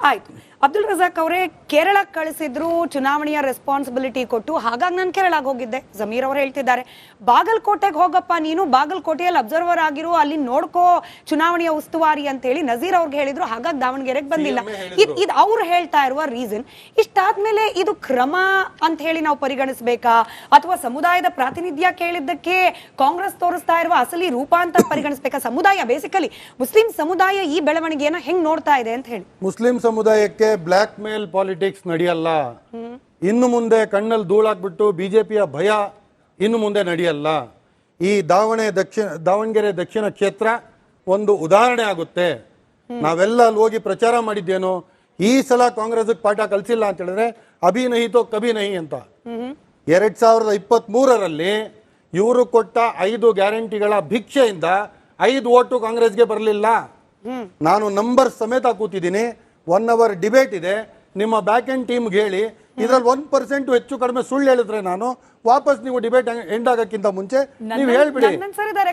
ಆಯ್ತು. ಅಬ್ದುಲ್ ರಜಾಕ್ ಅವರೇ, ಕೇರಳ ಕಳಿಸಿದ್ರು, ಚುನಾವಣೆಯ ರೆಸ್ಪಾನ್ಸಿಬಿಲಿಟಿ ಕೊಟ್ಟು, ಹಾಗಾಗಿ ನಾನು ಕೇರಳಕ್ಕೆ ಹೋಗಿದ್ದೆ. ಜಮೀರ್ ಅವರು ಹೇಳ್ತಿದ್ದಾರೆ, ಬಾಗಲಕೋಟೆಗೆ ಹೋಗಪ್ಪ ನೀನು, ಬಾಗಲಕೋಟೆಯಲ್ಲಿ ಅಬ್ಸರ್ವರ್ ಆಗಿರು, ಅಲ್ಲಿ ನೋಡ್ಕೋ ಚುನಾವಣೆಯ ಉಸ್ತುವಾರಿ ಅಂತ ಹೇಳಿ ನಜೀರ್ ಅವ್ರಿಗೆ ಹೇಳಿದ್ರು, ಹಾಗಾಗಿ ದಾವಣಗೆರೆಗೆ ಬಂದಿಲ್ಲ. ಇದು ಅವ್ರು ಹೇಳ್ತಾ ಇರುವ ರೀಸನ್. ಇಷ್ಟಾದ್ಮೇಲೆ ಇದು ಕ್ರಮ ಅಂತ ಹೇಳಿ ನಾವು ಪರಿಗಣಿಸಬೇಕಾ, ಅಥವಾ ಸಮುದಾಯದ ಪ್ರಾತಿನಿಧ್ಯ ಕೇಳಿದ್ದಕ್ಕೆ ಕಾಂಗ್ರೆಸ್ ತೋರಿಸ್ತಾ ಇರುವ ಅಸಲಿ ರೂಪ ಅಂತ ಪರಿಗಣಿಸಬೇಕಾ? ಸಮುದಾಯ ಬೇಸಿಕಲಿ ಮುಸ್ಲಿಂ ಸಮುದಾಯ ಈ ಬೆಳವಣಿಗೆಯನ್ನ ಹೆಂಗ್ ನೋಡ್ತಾ ಇದೆ ಅಂತ ಹೇಳಿ. ಮುಸ್ಲಿಂ ಸಮುದಾಯಕ್ಕೆ ಬ್ಲಾಕ್ ಮೇಲ್ ಪಾಲಿಟಿಕ್ಸ್ ನಡೆಯಲ್ಲ. ಇನ್ನು ಮುಂದೆ ಕಣ್ಣಲ್ಲಿ ಧೂಳಾಕ್ಬಿಟ್ಟು ಬಿಜೆಪಿಯ ಭಯ ಇನ್ನು ಮುಂದೆ ನಡೆಯಲ್ಲ. ಈ ದಾವಣಗೆರೆ ದಕ್ಷಿಣ ಕ್ಷೇತ್ರ ಒಂದು ಉದಾಹರಣೆ ಆಗುತ್ತೆ. ನಾವೆಲ್ಲ ಅಲ್ಲಿ ಹೋಗಿ ಪ್ರಚಾರ ಮಾಡಿದ್ದೇನು, ಈ ಸಲ ಕಾಂಗ್ರೆಸ್ ಪಾಠ ಕಲಿಸಿಲ್ಲ ಅಂತ ಹೇಳಿದ್ರೆ ಅಭಿ ನಹಿ ತೋ ಕಭಿ ನಹಿ ಅಂತ. 2023ರಲ್ಲಿ ಇವರು ಕೊಟ್ಟ 5 ಗ್ಯಾರಂಟಿಗಳ ಭಿಕ್ಷೆಯಿಂದ 5 ಓಟು ಕಾಂಗ್ರೆಸ್ಗೆ ಬರಲಿಲ್ಲ. ನಾನು ನಂಬರ್ ಸಮೇತ ಕೂತಿದ್ದೀನಿ. 1 ಅವರ್ ಡಿಬೇಟ್ ಇದೆ. ನಿಮ್ಮ ಬ್ಯಾಕ್ ಎಂಡ್ ಟೀಮ್ಗೆ ಹೇಳಿ, ಇದ್ರಲ್ಲಿ 1% ಹೆಚ್ಚು ಕಡಿಮೆ ಸುಳ್ಳು ಹೇಳಿದ್ರೆ ನಾನು ವಾಪಸ್ ನೀವು ಡಿಬೇಟ್ ಎಂಡ್ ಆಗಕ್ಕಿಂತ ಮುಂಚೆ ನೀವು ಹೇಳ್ಬಿಡಿ.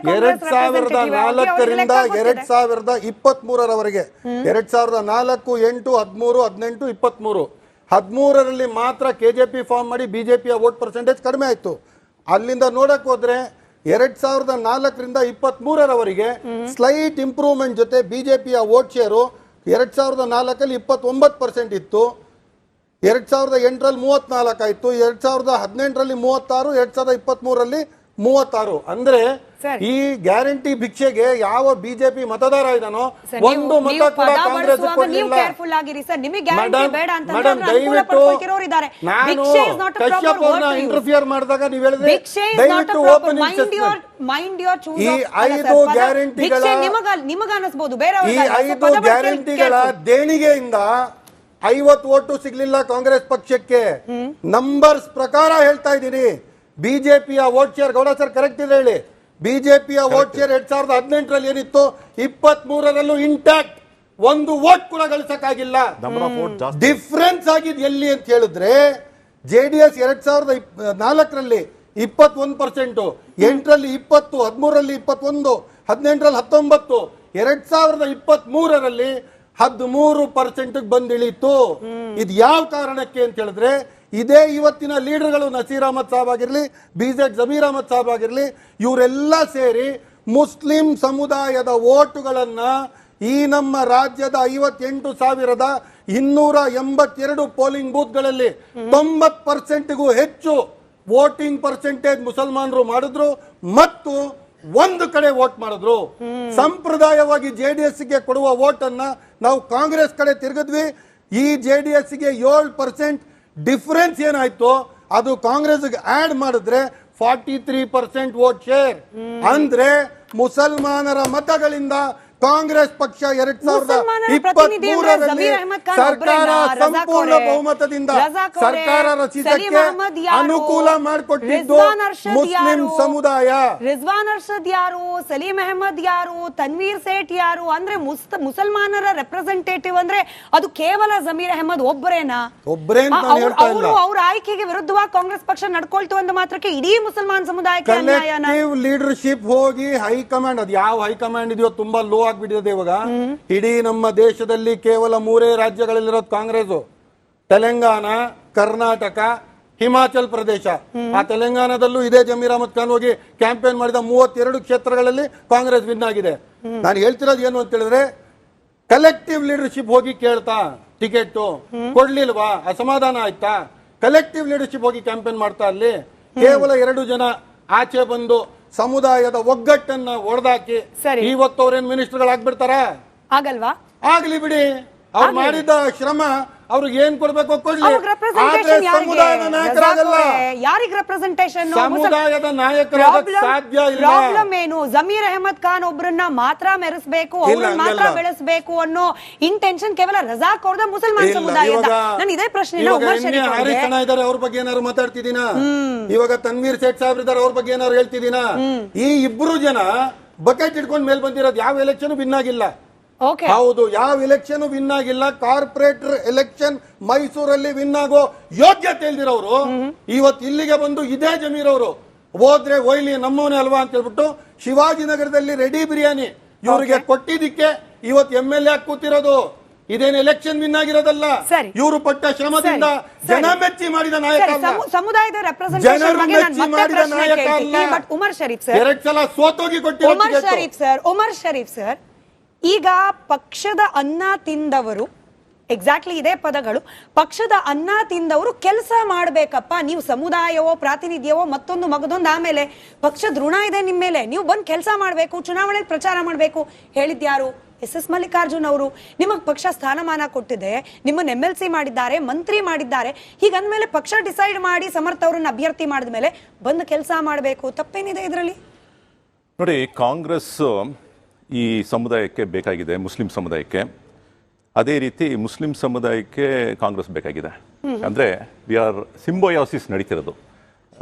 2004ರಿಂದ 2023ರವರೆಗೆ 2004, 8, 13, 18, 23 13ರಲ್ಲಿ ಮಾತ್ರ ಕೆಜೆಪಿ ಫಾರ್ಮ್ ಮಾಡಿ ಬಿಜೆಪಿಯ ವೋಟ್ ಪರ್ಸೆಂಟೇಜ್ ಕಡಿಮೆ ಆಯ್ತು. ಅಲ್ಲಿಂದ ನೋಡಕ್ ಹೋದ್ರೆ 2004ರಿಂದ 23ರವರೆಗೆ ಸ್ಲೈಟ್ ಇಂಪ್ರೂವ್ಮೆಂಟ್ ಜೊತೆ ಬಿಜೆಪಿಯ ವೋಟ್ ಶೇರು 2004ರಲ್ಲಿ 29% ಇತ್ತು, 2008ರಲ್ಲಿ 34 ಆಯ್ತು, 2018ರಲ್ಲಿ 36, 2023ರಲ್ಲಿ 36. ಅಂದ್ರೆ ಈ ಗ್ಯಾರಂಟಿ ಭಿಕ್ಷೆಗೆ ಯಾವ ಬಿಜೆಪಿ ಮತದಾರ ಇದಾನೋ ಒಂದು ಮತ ಕೂಡ ಕಾಂಗ್ರೆಸ್ ಕೊಡಲಿಲ್ಲ. ಮೇಡಮ್ ದಯವಿಟ್ಟು ನಾನು ಕಶ್ಯಪ್ ಅವ್ರನ್ನ ಇಂಟರ್ಫಿಯರ್ ಮಾಡಿದಾಗ ನೀವು ಹೇಳಿದ್ರೆ ದಯವಿಟ್ಟು ಓಪನ್ ಈ 5 ಗ್ಯಾರಂಟಿಗಳ ದೇಣಿಗೆಯಿಂದ 50 ಓಟು ಸಿಗ್ಲಿಲ್ಲ ಕಾಂಗ್ರೆಸ್ ಪಕ್ಷಕ್ಕೆ. ನಂಬರ್ಸ್ ಪ್ರಕಾರ ಹೇಳ್ತಾ ಇದ್ದೀನಿ. ಬಿಜೆಪಿಯ vote share, Gowda sir correct ಇದೆ ಹೇಳಿ, ಬಿಜೆಪಿಯ ವೋಟ್ ಶೇರ್ 2018ರಲ್ಲಿ ಏನಿತ್ತು 23ರಲ್ಲೂ ಇಂಟ್ಯಾಕ್ಟ್, 1 ವೋಟ್ ಕೂಡ ಗಳಿಸಕ್ಕಾಗಿಲ್ಲ. ಡಿಫರೆನ್ಸ್ ಆಗಿದ್ ಎಲ್ಲಿ ಅಂತ ಹೇಳಿದ್ರೆ ಜೆಡಿಎಸ್ 2004ರಲ್ಲಿ 21%, 8ರಲ್ಲಿ 20, 13ರಲ್ಲಿ 21, 18ರಲ್ಲಿ 19, 2023ರಲ್ಲಿ 13% ಬಂದಿಳಿತು. ಇದು ಯಾವ ಕಾರಣಕ್ಕೆ ಅಂತ ಹೇಳಿದ್ರೆ ಇದೇ ಇವತ್ತಿನ ಲೀಡರ್ಗಳು ನಸೀರ್ ಅಹಮದ್ ಸಾಬ್ ಆಗಿರ್ಲಿ, ಬಿಜೆಡ್ ಜಮೀರ್ ಅಹಮದ್ ಸಾಬ್ ಆಗಿರ್ಲಿ, ಇವರೆಲ್ಲ ಸೇರಿ ಮುಸ್ಲಿಂ ಸಮುದಾಯದ ವೋಟುಗಳನ್ನ ಈ ನಮ್ಮ ರಾಜ್ಯದ 58,282 ಪೋಲಿಂಗ್ ಬೂತ್ಗಳಲ್ಲಿ 90%ಗೂ ಹೆಚ್ಚು ವೋಟಿಂಗ್ ಪರ್ಸೆಂಟೇಜ್ ಮುಸಲ್ಮಾನರು ಮಾಡಿದ್ರು ಮತ್ತು ಒಂದು ಕಡೆ ವೋಟ್ ಮಾಡಿದ್ರು. ಸಂಪ್ರದಾಯವಾಗಿ ಜೆಡಿಎಸ್ಗೆ ಕೊಡುವ ವೋಟ್ ಅನ್ನ ನಾವು ಕಾಂಗ್ರೆಸ್ ಕಡೆ ತಿರುಗಿದ್ವಿ. ಈ ಜೆಡಿಎಸ್ಗೆ 7% ಡಿಫರೆನ್ಸ್ ಏನಾಯ್ತು ಅದು ಕಾಂಗ್ರೆಸ್ಗೆ ಆಡ್ ಮಾಡಿದ್ರೆ 43% ವೋಟ್ ಶೇರ್. ಅಂದ್ರೆ ಮುಸಲ್ಮಾನರ ಮತಗಳಿಂದ ಕಾಂಗ್ರೆಸ್ ಪಕ್ಷ 2023ರಲ್ಲಿ ಸರ್ಕಾರ ಸಂಪೂರ್ಣ ಬಹುಮತದಿಂದ ಸರ್ಕಾರ ರಚಿಸಕ್ಕೆ ಅನುಕೂಲ ಮಾಡಿಕೊಟ್ಟಿದ್ದು ಮುಸ್ಲಿಂ ಸಮುದಾಯ. ರಿಜ್ವಾನ್ ಅರ್ಷದ್ ಯಾರು, ಸಲೀಂ ಅಹಮದ್ ಯಾರು, ತನ್ವೀರ್ ಸೇಠ್ ಯಾರು? ಅಂದ್ರೆ ಮುಸಲ್ಮಾನರ ರೆಪ್ರೆಸೆಂಟೇಟಿವ್ ಅಂದ್ರೆ ಅದು ಕೇವಲ ಜಮೀರ್ ಅಹಮದ್ ಒಬ್ಬರೇನಾ? ಅವ್ರ ಆಯ್ಕೆಗೆ ವಿರುದ್ಧವಾಗಿ ಕಾಂಗ್ರೆಸ್ ಪಕ್ಷ ನಡ್ಕೊಳ್ತು ಅಂದ ಮಾತ್ರಕ್ಕೆ ಇಡೀ ಮುಸಲ್ಮಾನ್ ಸಮುದಾಯಕ್ಕೆ ಅನ್ಯಾಯನಾ? ಲೀಡರ್ಶಿಪ್ ಹೋಗಿ ಹೈಕಮಾಂಡ್, ಅದು ಯಾವ ಹೈಕಮಾಂಡ್ ಇದೆಯೋ ತುಂಬಾ ಲೋ ಆಗ್ಬಿಟ್ಟಿದೆ ಇವಾಗ. ಇಡೀ ನಮ್ಮ ದೇಶದಲ್ಲಿ ಕೇವಲ 3 ರಾಜ್ಯಗಳಲ್ಲಿರೋದು ಕಾಂಗ್ರೆಸ್: ತೆಲಂಗಾಣ, ಕರ್ನಾಟಕ, ಹಿಮಾಚಲ್ ಪ್ರದೇಶ. ಆ ತೆಲಂಗಾಣದಲ್ಲೂ ಇದೇ ಜಮೀರ್ ಅಹಮದ್ ಖಾನ್ ಹೋಗಿ ಕ್ಯಾಂಪೇನ್ ಮಾಡಿದ 32 ಕ್ಷೇತ್ರಗಳಲ್ಲಿ ಕಾಂಗ್ರೆಸ್ ವಿನ್ ಆಗಿದೆ. ನಾನು ಹೇಳ್ತಿರೋದು ಏನು ಅಂತ ಹೇಳಿದ್ರೆ, ಕಲೆಕ್ಟಿವ್ ಲೀಡರ್ಶಿಪ್ ಹೋಗಿ ಕೇಳ್ತಾ ಟಿಕೆಟ್ ಕೊಡ್ಲಿಲ್ವಾ, ಅಸಮಾಧಾನ ಆಯ್ತಾ, ಕಲೆಕ್ಟಿವ್ ಲೀಡರ್ಶಿಪ್ ಹೋಗಿ ಕ್ಯಾಂಪೇನ್ ಮಾಡ್ತಾ ಅಲ್ಲಿ ಕೇವಲ 2 ಜನ ಆಚೆ ಬಂದು ಸಮುದಾಯದ ಒಗ್ಗಟ್ಟನ್ನ ಒಡೆದಾಕಿ ಇವತ್ತು ಅವ್ರೇನ್ ಮಿನಿಸ್ಟರ್ಗಳಾಗ್ಬಿಡ್ತಾರ? ಆಗಲ್ವಾ? ಆಗ್ಲಿ ಬಿಡಿ, ಅವ್ರು ಮಾಡಿದ ಶ್ರಮ ಅವ್ರಿಗೆ ಏನ್ ಕೊಡ್ಬೇಕು ಕೊಡ್ಲಿ. ಆದ್ರೆ ಸಮುದಾಯದ ನಾಯಕರಾಗಲ್ಲ. ಯಾರಿಗೆ ರೆಪ್ರೆಸೆಂಟೇಷನ್? ಸಮುದಾಯದ ನಾಯಕರಾಗಕ್ಕೆ ಸಾಧ್ಯ ಇಲ್ಲ. ಪ್ರಾಬ್ಲಮ್ ಏನು? ಜಮೀರ್ ಅಹಮದ್ ಖಾನ್ ಒಬ್ಬರನ್ನ ಮಾತ್ರ ಮೆರೆಸಬೇಕು, ಅವ್ರನ್ನ ಮಾತ್ರ ಬೆಳೆಸಬೇಕು ಅನ್ನೋ ಇಂಟೆನ್ಷನ್ ಕೇವಲ ರಜಾಕ್ ಅವ್ರದ ಮುಸಲ್ಮಾನ್ ಸಮುದಾಯದ. ನಾನು ಇದೇ ಪ್ರಶ್ನೆ ಹರೀಶ್ ಅಣ್ಣ ಇದಾರೆ, ಅವ್ರ ಬಗ್ಗೆ ಏನಾದ್ರು ಮಾತಾಡ್ತಿದ್ದೀನಾ? ಇವಾಗ ತನ್ವೀರ್ ಸೇಠ್ ಸಾಹೇಬ್ ಇದಾರೆ, ಅವ್ರ ಬಗ್ಗೆ ಏನಾದ್ರು ಹೇಳ್ತಿದ್ದೀನಾ? ಈ 2 ಜನ ಬಕೆಟ್ ಇಟ್ಕೊಂಡ್ ಮೇಲ್ ಬಂದಿರೋದು ಯಾವ ಎಲೆಕ್ಷನ್ ವಿನ್ ಆಗಿಲ್ಲ. ಹೌದು, ಯಾವ ಎಲೆಕ್ಷನ್ ವಿನ್ ಆಗಿಲ್ಲ. ಕಾರ್ಪೊರೇಟರ್ ಎಲೆಕ್ಷನ್ ಮೈಸೂರಲ್ಲಿ ವಿನ್ ಆಗೋ ಯೋಗ್ಯತೆ ಇಲ್ದಿರೋರು ಇವತ್ತು ಇಲ್ಲಿಗೆ ಬಂದು ಇದೇ ಜಮೀರ್ ಅವರು ಹೋದ್ರೆ ಒಯ್ಲಿ ನಮ್ಮವನೇ ಅಲ್ವಾ ಅಂತ ಹೇಳ್ಬಿಟ್ಟು ಶಿವಾಜಿನಗರದಲ್ಲಿ ರೆಡಿ ಬಿರಿಯಾನಿ ಇವರಿಗೆ ಕೊಟ್ಟಿದ್ದಕ್ಕೆ ಇವತ್ತು MLA ಕೂತಿರೋದು. ಇದೇನು ಎಲೆಕ್ಷನ್ ವಿನ್ ಆಗಿರೋದಲ್ಲ. ಸರಿ. ಇವರು ಪಟ್ಟ ಶ್ರಮದಿಂದ ಜನ ಮೆಚ್ಚಿ ಮಾಡಿದ ನಾಯಕ ಅಲ್ಲ. ಸಮುದಾಯದ ಜನರು ಮೆಚ್ಚಿ ಮಾಡಿದ ನಾಯಕ ಅಲ್ಲ. ಬಟ್ ಉಮರ್ ಶರೀಫ್ ಸರ್, 2 ಸಲ ಸೋತೋಗಿ ಕೊಟ್ಟಿರೋ ಉಮರ್ ಶರೀಫ್ ಸರ್, ಈಗ ಪಕ್ಷದ ಅನ್ನ ತಿಂದವರು, ಎಕ್ಸಾಕ್ಟ್ಲಿ ಇದೇ ಪದಗಳು, ಪಕ್ಷದ ಅನ್ನ ತಿಂದವರು ಕೆಲಸ ಮಾಡ್ಬೇಕಪ್ಪ. ನೀವು ಸಮುದಾಯವೋ ಪ್ರಾತಿನಿಧ್ಯವೋ ಮತ್ತೊಂದು ಮಗದೊಂದು, ಆಮೇಲೆ ಪಕ್ಷದ ಋಣ ಇದೆ ನಿಮ್ಮ ಮೇಲೆ, ನೀವು ಬಂದು ಕೆಲಸ ಮಾಡಬೇಕು, ಚುನಾವಣೆಗೆ ಪ್ರಚಾರ ಮಾಡಬೇಕು ಹೇಳಿದ್ಯಾರು? ಎಸ್ ಮಲ್ಲಿಕಾರ್ಜುನ್ ಅವರು. ನಿಮಗೆ ಪಕ್ಷ ಸ್ಥಾನಮಾನ ಕೊಟ್ಟಿದೆ, ನಿಮ್ಮನ್ನ MLC ಮಾಡಿದ್ದಾರೆ, ಮಂತ್ರಿ ಮಾಡಿದ್ದಾರೆ. ಹೀಗಂದ್ಮೇಲೆ ಪಕ್ಷ ಡಿಸೈಡ್ ಮಾಡಿ ಸಮರ್ಥ ಅವರನ್ನ ಅಭ್ಯರ್ಥಿ ಮಾಡಿದ ಮೇಲೆ ಬಂದು ಕೆಲಸ ಮಾಡಬೇಕು, ತಪ್ಪೇನಿದೆ ಇದರಲ್ಲಿ? ನೋಡಿ, ಕಾಂಗ್ರೆಸ್ ಈ ಸಮುದಾಯಕ್ಕೆ ಬೇಕಾಗಿದೆ, ಮುಸ್ಲಿಂ ಸಮುದಾಯಕ್ಕೆ. ಅದೇ ರೀತಿ ಮುಸ್ಲಿಂ ಸಮುದಾಯಕ್ಕೆ ಕಾಂಗ್ರೆಸ್ ಬೇಕಾಗಿದೆ. ಅಂದರೆ ವಿ ಆರ್ ಸಿಂಬೋಯಾಸಿಸ್ ನಡೀತಿರೋದು.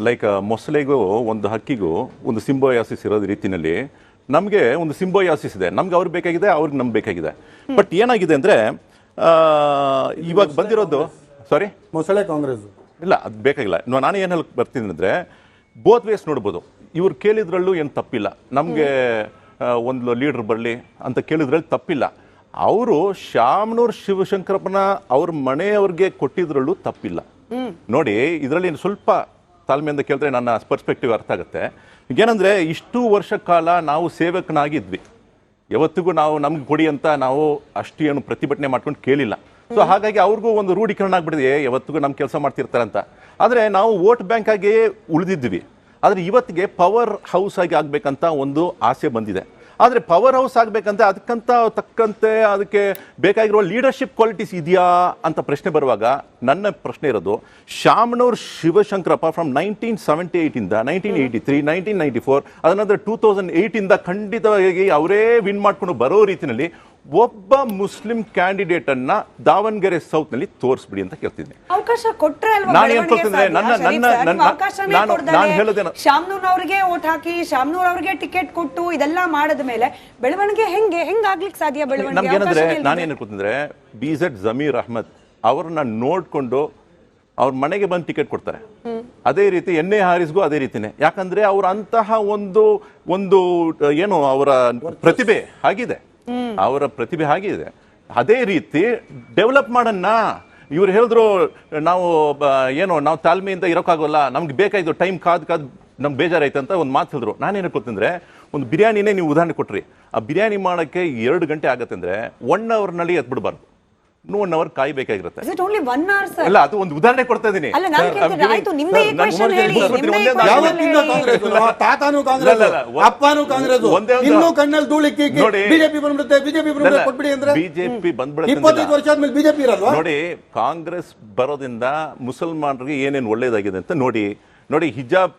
ಲೈಕ್ ಮೊಸಳೆಗೂ ಒಂದು ಹಕ್ಕಿಗೂ ಒಂದು ಸಿಂಬೋಯಾಸಿಸ್ ಇರೋದು ರೀತಿಯಲ್ಲಿ ನಮಗೆ ಒಂದು ಸಿಂಬೋಯಾಸಿಸ್ ಇದೆ. ನಮ್ಗೆ ಅವ್ರಿಗೆ ಬೇಕಾಗಿದೆ, ಅವ್ರಿಗೆ ನಮ್ಗೆ ಬೇಕಾಗಿದೆ. ಬಟ್ ಏನಾಗಿದೆ ಅಂದರೆ ಇವಾಗ ಬಂದಿರೋದು, ಸಾರಿ, ಮೊಸಳೆ ಕಾಂಗ್ರೆಸ್ ಇಲ್ಲ, ಅದು ಬೇಕಾಗಿಲ್ಲ. ನಾನು ಏನು ಹೇಳಕ್ಕೆ ಬರ್ತೀನಿ ಅಂದರೆ, ಬೋತ್ ವೇಸ್ ನೋಡ್ಬೋದು. ಇವ್ರು ಕೇಳಿದ್ರಲ್ಲೂ ಏನು ತಪ್ಪಿಲ್ಲ. ನಮಗೆ ಒಂದು ಲೀಡ್ರ್ ಬರಲಿ ಅಂತ ಕೇಳಿದ್ರಲ್ಲಿ ತಪ್ಪಿಲ್ಲ. ಅವರು ಶಾಮನೂರು ಶಿವಶಂಕರಪ್ಪನ ಅವ್ರ ಮನೆಯವ್ರಿಗೆ ಕೊಟ್ಟಿದ್ರಲ್ಲೂ ತಪ್ಪಿಲ್ಲ. ನೋಡಿ, ಇದರಲ್ಲಿ ಸ್ವಲ್ಪ ತಾಳ್ಮೆಯಿಂದ ಕೇಳಿದ್ರೆ ನನ್ನ ಪರ್ಸ್ಪೆಕ್ಟಿವ್ ಅರ್ಥ ಆಗುತ್ತೆ. ಏನಂದರೆ, ಇಷ್ಟು ವರ್ಷ ಕಾಲ ನಾವು ಸೇವಕನಾಗಿದ್ವಿ. ಯಾವತ್ತಿಗೂ ನಾವು ನಮ್ಗೆ ಕೊಡಿ ಅಂತ ನಾವು ಅಷ್ಟು ಏನು ಪ್ರತಿಭಟನೆ ಮಾಡ್ಕೊಂಡು ಕೇಳಿಲ್ಲ. ಸೊ ಹಾಗಾಗಿ ಅವ್ರಿಗೂ ಒಂದು ರೂಢೀಕರಣ ಆಗ್ಬಿಟ್ಟಿದೆ, ಯಾವತ್ತಿಗೂ ನಮ್ಮ ಕೆಲಸ ಮಾಡ್ತಿರ್ತಾರೆ ಅಂತ. ಆದರೆ ನಾವು ವೋಟ್ ಬ್ಯಾಂಕ್ ಆಗಿ ಉಳಿದಿದ್ವಿ. ಆದರೆ ಇವತ್ತಿಗೆ ಪವರ್ ಹೌಸ್ ಆಗಿ ಆಗ್ಬೇಕಂತ ಒಂದು ಆಸೆ ಬಂದಿದೆ. ಆದರೆ ಪವರ್ ಹೌಸ್ ಆಗಬೇಕಂತ ಅದಕ್ಕಂತ ತಕ್ಕಂತೆ ಅದಕ್ಕೆ ಬೇಕಾಗಿರುವ ಲೀಡರ್ಶಿಪ್ ಕ್ವಾಲಿಟೀಸ್ ಇದೆಯಾ ಅಂತ ಪ್ರಶ್ನೆ ಬರುವಾಗ ನನ್ನ ಪ್ರಶ್ನೆ ಇರೋದು, ಶಾಮನೂರು ಶಿವಶಂಕರಪ್ಪ ಫ್ರಮ್ 1978 ಇಂದ 1983, 1994, ಅದನಂತರ 2008 ಇಂದ ಖಂಡಿತವಾಗಿ ಅವರೇ ವಿನ್ ಮಾಡ್ಕೊಂಡು ಬರೋ ರೀತಿಯಲ್ಲಿ ಒಬ್ಬ ಮುಸ್ಲಿಂ ಕ್ಯಾಂಡಿಡೇಟ್ ಅನ್ನ ದಾವಣಗೆರೆ ಸೌತ್ ನಲ್ಲಿ ತೋರಿಸ್ಬಿಡಿ ಅಂತ ಕೇಳ್ತಿದ್ದೆ. ಅವಕಾಶ ಕೊಟ್ರೆ ಅಲ್ವಾ? ನಾನು ಏನ್ ಕೊಡ್ತಿದ್ರೆ ನಾನು ಹೇಳೋದೇನು, ಶಾಮನೂರ್ ಅವರಿಗೆ ಓಟ್ ಹಾಕಿ ಶಾಮನೂರ್ ಅವರಿಗೆ ಟಿಕೆಟ್ ಕೊಟ್ಟು ಇದೆಲ್ಲ ಮಾಡಿದ ಮೇಲೆ ಬೆಳವಣಿಗೆ ಹೆಂಗಾಗ್ಲಿಕ್ಕೆ ಸಾಧ್ಯ? ಬೆಳವಣಿಗೆ ನಮ್ಗೇನಂದ್ರೆ, ನಾನೇನು ಕೊಡ್ತಿದ್ರೆ, BZ ಜಮೀರ್ ಅಹ್ಮದ್ ಅವ್ರನ್ನ ನೋಡ್ಕೊಂಡು ಅವ್ರ ಮನೆಗೆ ಬಂದು ಟಿಕೆಟ್ ಕೊಡ್ತಾರೆ. ಅದೇ ರೀತಿ NA ಹಾರಿಸ್ಗೂ ಅದೇ ರೀತಿನೇ. ಯಾಕಂದ್ರೆ ಅವ್ರ ಅಂತಹ ಒಂದು ಏನು ಅವರ ಪ್ರತಿಭೆ ಆಗಿದೆ, ಅವರ ಪ್ರತಿಭೆ ಆಗಿದೆ. ಅದೇ ರೀತಿ ಡೆವಲಪ್ ಮಾಡೋಣ. ಇವ್ರು ಹೇಳಿದ್ರು, ನಾವು ನಾವು ತಾಳ್ಮೆಯಿಂದ ಇರೋಕ್ಕಾಗೋಲ್ಲ, ನಮ್ಗೆ ಬೇಕಾಯ್ತು ಟೈಮ್ ಕಾದ್ ನಮ್ಗೆ ಬೇಜಾರಾಯ್ತು ಅಂತ ಒಂದು ಮಾತು ಹೇಳಿದ್ರು. ನಾನೇನು ಕೊಡ್ತಂದ್ರೆ, ಒಂದು ಬಿರಿಯಾನಿನೇ ನೀವು ಉದಾಹರಣೆ ಕೊಟ್ರಿ, ಆ ಬಿರಿಯಾನಿ ಮಾಡೋಕ್ಕೆ 2 ಗಂಟೆ ಆಗತ್ತೆ ಅಂದ್ರೆ 1 ಅವರ್ನಲ್ಲಿ ಎತ್ಬಿಡ್ಬಾರ್ದು, 1 ಅವರ್ ಕಾಯ್ಬೇಕಾಗಿರುತ್ತೆ. ಅಲ್ಲ, ಅದು ಒಂದು ಉದಾಹರಣೆ ಕೊಡ್ತಾ ಇದೀನಿ. ತಾತಾನು ಕಾಂಗ್ರೆಸ್, ಅಪ್ಪನೂ ಕಾಂಗ್ರೆಸ್, ಇನ್ನೂ ಕಣ್ಣಲ್ಲಿ ಧೂಳಿಕ್ಕಿ ಬಿಜೆಪಿ ಬಂದ್ಬಿಡುತ್ತೆ, ಬಿಜೆಪಿ ಕೊಟ್ಬಿಡಿ ಅಂದ್ರೆ ಬಿಜೆಪಿ ಬಂದ್ಬಿಡುತ್ತೆ. 25 ವರ್ಷ ಆದ್ಮೇಲೆ ಬಿಜೆಪಿ ಇರಲ್ವಾ? ನೋಡಿ, ಕಾಂಗ್ರೆಸ್ ಬರೋದ್ರಿಂದ ಮುಸಲ್ಮಾನರಿಗೆ ಏನೇನು ಒಳ್ಳೇದಾಗಿದೆ ಅಂತ ನೋಡಿ. ಹಿಜಾಬ್